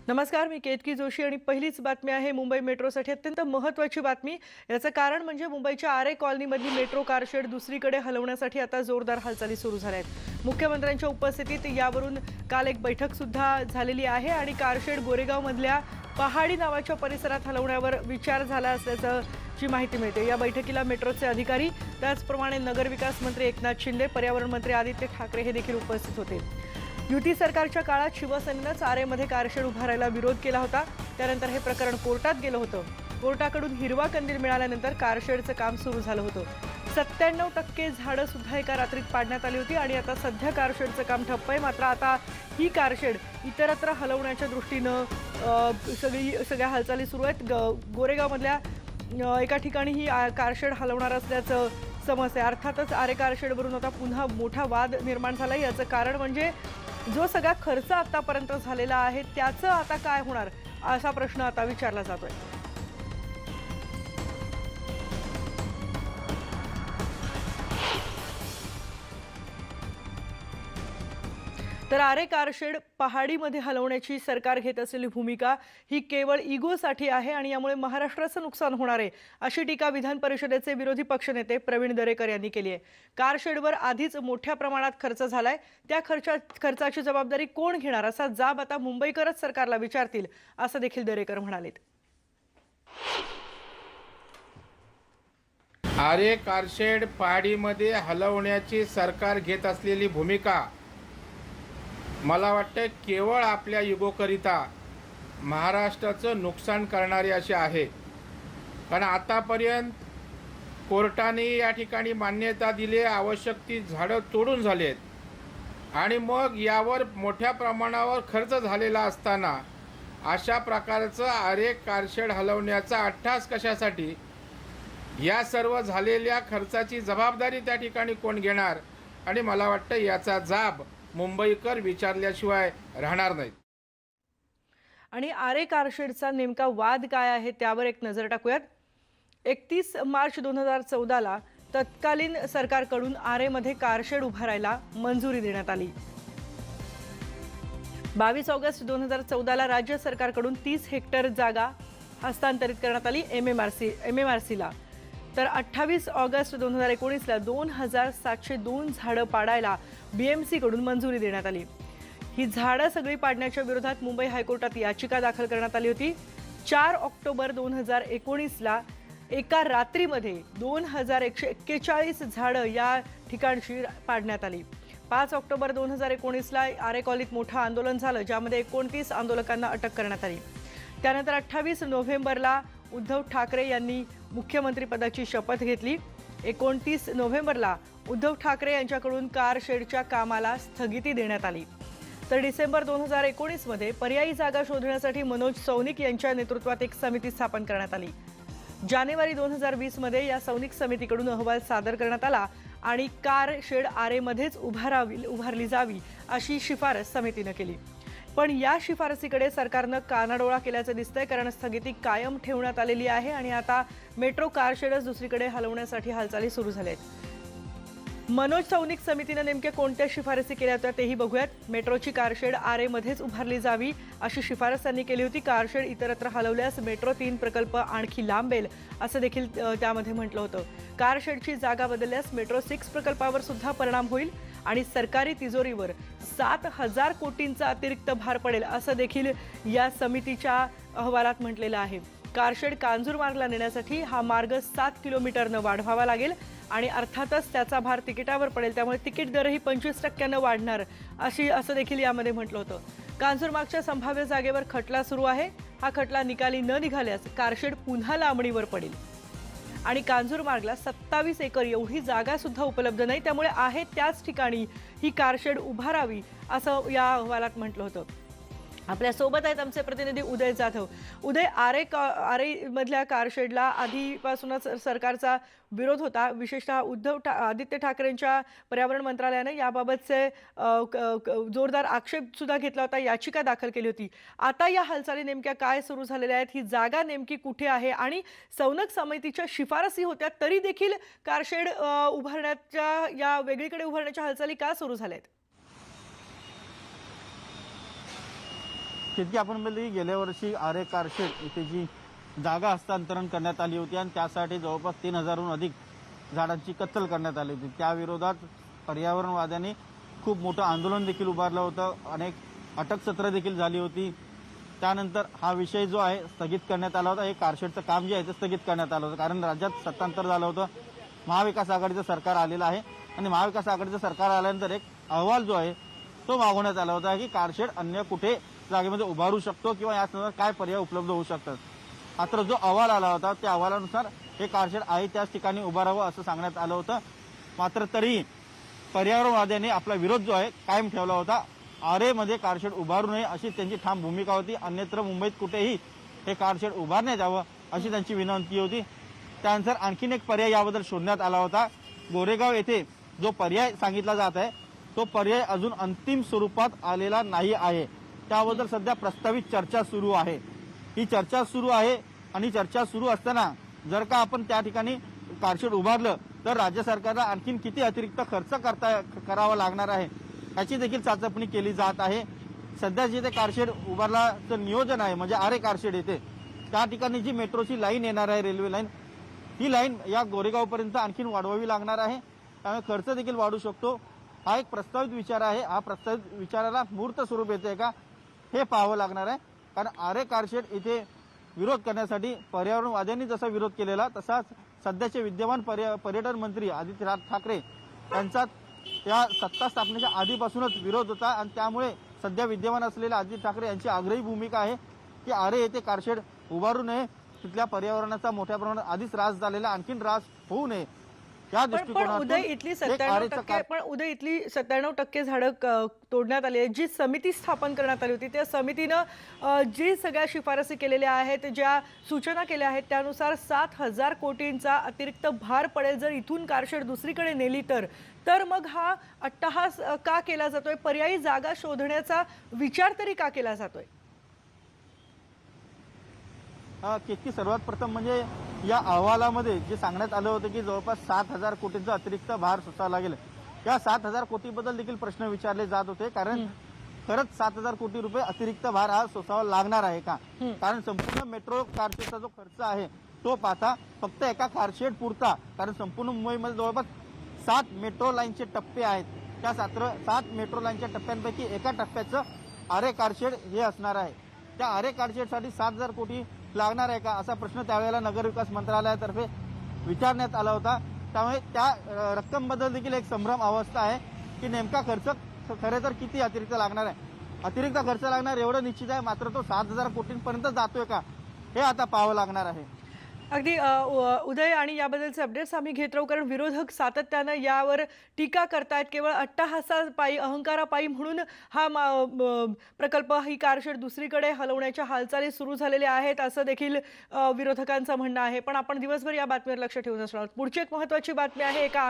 नमस्कार, मी केतकी जोशी आणि पहिलीच बातमी आहे मुंबई मेट्रोसाठी अत्यंत महत्त्वाची बातमी। याचं कारण म्हणजे मुंबईच्या आरे कॉलनीमधली मेट्रो कारशेड दुसरीकडे हलवण्यासाठी आता जोरदार हालचाली सुरू झाल्या आहेत। मुख्यमंत्र्यांच्या उपस्थितीत यावरून काल एक बैठक सुद्धा झालेली आहे आणि कारशेड गोरेगावमधल्या पहाडी नावाच्या परिसरात हलवण्यावर विचार झाला असल्याची माहिती मिळते। या बैठकीला मेट्रोचे अधिकारी, त्याचप्रमाणे नगरविकास मंत्री एकनाथ शिंदे, पर्यावरण मंत्री आदित्य ठाकरे हे देखील उपस्थित होते। युती सरकारच्या काळात शिवसेनेनं आरेमध्ये कारशेड उभारायला विरोध केला होता। त्यानंतर हे प्रकरण कोर्टात गेलं होतं। कोर्टाकडून हिरवा कंदील मिळाल्यानंतर कारशेडचं काम सुरू झालं होतं। 97% झाडं सुद्धा एका रात्रीत पाडण्यात आली होती आणि आता सध्या कारशेडचं काम ठप्प आहे। मात्र आता ही कारशेड इतरत्र हलवण्याच्या दृष्टीनं सगळ्या हालचाली सुरू आहेत। गोरेगावमधल्या एका ठिकाणी ही कारशेड हलवणार असल्याचं समजते। अर्थातच आरे कारशेडवरून आता पुन्हा मोठा वाद निर्माण झाला। याचं कारण म्हणजे जो सगळा खर्च आतापर्यंत झालेला आहे त्याचं आता काय होणार असा प्रश्न आता विचारला जातोय। तर आरे कारशेड पहाडीमध्ये हलवण्याची सरकार घेत असलेली भूमिका ही केवळ इगोसाठी आहे आणि यामुळे महाराष्ट्राचं नुकसान होणार आहे, अशी टीका विधान परिषदेचे विरोधी पक्षनेते प्रवीण दरेकर यांनी केली आहे। कारशेडवर आधीच मोठ्या प्रमाणात खर्च झालाय, त्या खर्चाची जबाबदारी कोण घेणार असा जाब आता मुंबईकरच सरकारला विचारतील, असं देखील दरेकर म्हणाले। आरे कारशेड पहाडीमध्ये हलवण्याची सरकार घेत असलेली भूमिका मला वाटतं केवळ आपल्या युगोकरिता महाराष्ट्राचं नुकसान करणारी अशी आहे। कारण आतापर्यंत कोर्टाने या ठिकाणी मान्यता दिली, आवश्यक ती झाडं तोडून झालेत आणि मग यावर मोठ्या प्रमाणावर खर्च झालेला असताना अशा प्रकारचं आरे कारशेड हलवण्याचा अट्टहास कशासाठी? या सर्व झालेल्या खर्चाची जबाबदारी त्या ठिकाणी कोण घेणार? आणि मला वाटतं याचा जाब मुंबईकर विचारल्याशिवाय राहणार नाहीत। आणि आरे कारशेडचा नेमका वाद काय आहे त्यावर एक नजर टाकूयात। 31 मार्च 2014ला तत्कालीन सरकारकडून आरेमध्ये कारशेड उभारायला मंजुरी देण्यात आली। 22 ऑगस्ट 2014ला राज्य सरकारकडून 30 हेक्टर जागा हस्तांतरित करण्यात आली एमएमआरसीला। तर 28 ऑगस्ट 2019ला 2702 झाडं पाडायला बीएमसी कडून मंजुरी देण्यात आली। ही झाडं सगळी पाडण्याच्या विरोधात मुंबई हायकोर्टात याचिका दाखल करण्यात आली होती। 4 ऑक्टोबर 2019ला एका रात्रीमध्ये 2141 झाडं या ठिकाणची पाडण्यात आली। 5 ऑक्टोबर 2019ला आरे कॉलनीत मोठं आंदोलन झालं, ज्यामध्ये 29 आंदोलकांना अटक करण्यात आली। त्यानंतर 28 नोव्हेंबरला उद्धव ठाकरे यांनी मुख्यमंत्रीपदाची शपथ घेतली। 29 नोव्हेंबरला उद्धव ठाकरे यांच्याकडून कारशेडच्या कामाला स्थगिती देण्यात आली। तर डिसेंबर 2019 मध्ये पर्यायी जागा शोधण्यासाठी मनोज सौनिक यांच्या नेतृत्वात एक समिती स्थापन करण्यात आली। जानेवारी 2020 मध्ये या सौनिक समितीकडून अहवाल सादर करण्यात आला आणि कारशेड आरेमध्येच उभारली जावी अशी शिफारस समितीने केली। पण या शिफारसीकडे सरकारनं कानाडोळा केल्याचं दिसतंय, कारण स्थगिती कायम ठेवण्यात आलेली आहे आणि आता मेट्रो कारशेडच दुसरीकडे हलवण्यासाठी हालचाली सुरू झाल्या आहेत। मनोज सौनिक समितीने नेमक्या कोणत्या शिफारसी केल्या होत्या तेही बघूयात। मेट्रोची कारशेड आरेमध्येच उभारली जावी अशी शिफारस त्यांनी केली होती। कारशेड इतरत्र हलवल्यास मेट्रो 3 प्रकल्प आणखी लांबेल असं देखील त्यामध्ये म्हटलं होतं। कारशेडची जागा बदलल्यास मेट्रो 6 प्रकल्पावर सुद्धा परिणाम होईल आणि सरकारी तिजोरीवर 7000 कोटींचा अतिरिक्त भार पडेल असं देखील या समितीच्या अहवालात म्हटलेलं आहे। कारशेड कांजूरमार्गला नेण्यासाठी हा मार्ग 7 किलोमीटरनं वाढवावा लागेल आणि अर्थातच त्याचा भार तिकिटावर पडेल, त्यामुळे तिकीट दरही 25% वाढणार असं देखील यामध्ये म्हटलं होतं। कांजूरमार्गच्या संभाव्य जागेवर खटला सुरू आहे। हा खटला निकाली न निघाल्यास कारशेड पुन्हा लांबणीवर पडेल आणि कांजूरमार्गला 27 एकर एवढी जागा सुद्धा उपलब्ध नाही, त्यामुळे आहे त्याच ठिकाणी ही कारशेड उभारावी असं या अहवालात म्हटलं होतं। आपल्या सोबत आहेत आमचे प्रतिनिधी उदय जाधव। उदय, आरे मधल्या कारशेडला आधीपासूनच सरकारचा विरोध होता, विशेषतः आदित्य ठाकरेंच्या पर्यावरण मंत्रालयाने याबाबतचे जोरदार आक्षेप सुद्धा घेतला होता, याचिका दाखल केली होती। आता या हालचाली नेमक्या काय सुरू झालेल्या आहेत, ही जागा नेमकी कुठे आहे आणि सौनक समितीच्या शिफारसी होत्या तरी देखील कारशेड उभारण्याच्या या वेगळीकडे उभारण्याच्या हालचाली का सुरू झाल्या आहेत? शेतकी आपण बोलले की गेल्या वर्षी आरे कारशेड इथे जी जागा हस्तांतरण करण्यात आली होती आणि त्यासाठी जवळपास 3,000हून अधिक झाडांची कत्तल करण्यात आली होती। त्या विरोधात पर्यावरणवाद्यांनी खूप मोठं आंदोलन देखील उभारलं होतं, अनेक अटक सत्र देखील झाली होती। त्यानंतर हा विषय जो आहे स्थगित करण्यात आला होता। हे कारशेडचं काम जे आहे ते स्थगित करण्यात आलं होतं, कारण राज्यात सत्तांतर झालं होतं, महाविकास आघाडीचं सरकार आलेलं आहे आणि महाविकास आघाडीचं सरकार आल्यानंतर एक अहवाल जो आहे तो मागवण्यात आला होता की कारशेड अन्य कुठे जागेमध्ये उभारू शकतो किंवा या संदर्भात काय पर्याय उपलब्ध होऊ शकतात। मात्र जो अहवाल आला होता त्या अहवालानुसार हे कारशेड आहे त्याच ठिकाणी उभारावं असं सांगण्यात आलं होतं। मात्र तरीही पर्यावरणवाद्यांनी आपला विरोध जो आहे कायम ठेवला होता। आरेमध्ये कारशेड उभारू नये अशी त्यांची ठाम भूमिका होती। अन्यत्र मुंबईत कुठेही हे कारशेड उभारण्यात यावं अशी त्यांची विनंती होती। त्यानंतर आणखीन एक पर्याय याबद्दल शोधण्यात आला होता। गोरेगाव येथे जो पर्याय सांगितला जात आहे तो पर्याय अजून अंतिम स्वरूपात आलेला नाही आहे। त्याबद्दल सध्या प्रस्तावित चर्चा सुरू आहे। ही चर्चा सुरू आहे आणि चर्चा सुरू असताना जर का आपण त्या ठिकाणी कारशेड उभारलं तर राज्य सरकारला आणखीन किती अतिरिक्त खर्च करावा लागणार आहे याची देखील चाचपणी केली जात आहे। सध्या जिथे कारशेड उभारलाचं नियोजन आहे म्हणजे आरे कारशेड येथे त्या ठिकाणी जी मेट्रोची लाईन येणार आहे, रेल्वे लाईन, ही लाईन या गोरेगावपर्यंत आणखीन वाढवावी लागणार आहे, त्यामुळे खर्च देखील वाढू शकतो। हा एक प्रस्तावित विचार आहे। हा प्रस्तावित विचाराला मूर्त स्वरूप येते का हे पाहावं लागणार आहे, कारण आरे कारशेड इथे विरोध करण्यासाठी पर्यावरणवाद्यांनी जसा विरोध केलेला तसाच सध्याचे विद्यमान पर्यटन मंत्री आदित्य ठाकरे यांचा या सत्ता स्थापनेच्या आधीपासूनच विरोध होता आणि त्यामुळे सध्या विद्यमान असलेल्या आदित्य ठाकरे यांची आग्रही भूमिका आहे की आरे येथे कारशेड उभारू नये, तिथल्या पर्यावरणाचा मोठ्या प्रमाणात आधीच ऱ्हास झालेला आणखीन ऱ्हास होऊ नये या पण उदय इथली 97% झाडं तोडण्यात आली आहेत। जी समिती स्थापन करण्यात आली होती त्या समितीनं जी सगळ्या शिफारसी केलेल्या आहेत, ज्या सूचना केल्या आहेत त्यानुसार 7,000 कोटींचा अतिरिक्त भार पडेल जर इथून कारशेड दुसरीकडे नेली तर मग हा अट्टहास का केला जातोय, पर्यायी जागा शोधण्याचा विचार तरी का केला जातोय? की सर्वात प्रथम म्हणजे या अहवालामध्ये जे सांगण्यात आलं होतं की जवळपास 7,000 कोटींचा अतिरिक्त भार सोसावा लागेल, या 7,000 कोटीबद्दल देखील प्रश्न विचारले जात होते, कारण खरंच 7,000 कोटी रुपये अतिरिक्त भार हा सोसावा लागणार आहे का? कारण संपूर्ण मेट्रो कारशेडचा जो खर्च आहे तो पाहता फक्त एका कारशेड पुरता, कारण संपूर्ण मुंबईमध्ये जवळपास 7 मेट्रो लाईनचे टप्पे आहेत, त्या 7 मेट्रो लाईनच्या टप्प्यांपैकी एका टप्प्याचं आरे कारशेड हे असणार आहे। त्या आरे कारशेडसाठी 7,000 कोटी लागणार आहे का असा प्रश्न त्यावेळेला नगरविकास मंत्रालयातर्फे विचारण्यात आला होता। त्यामुळे त्या रक्कमबद्दल देखील एक संभ्रम अवस्था आहे की नेमका खर्च खरे तर किती अतिरिक्त लागणार आहे। अतिरिक्त खर्च लागणार एवढं निश्चित आहे, मात्र तो 7,000 कोटींपर्यंत जातोय का हे आता पाहावं लागणार आहे। अगदी उदय, आणि याबद्दलचे अपडेट्स आम्ही घेत राहू, कारण विरोधक सातत्यानं यावर टीका करतायत। केवळ अट्टहासापायी, अहंकारापायी म्हणून हा प्रकल्प, ही कारशेड दुसरीकडे हलवण्याच्या हालचाली सुरू झालेल्या आहेत असं देखील विरोधकांचं म्हणणं आहे। पण आपण दिवसभर या बातमीवर लक्ष ठेवून असणार आहोत। पुढची एक महत्त्वाची बातमी आहे, एका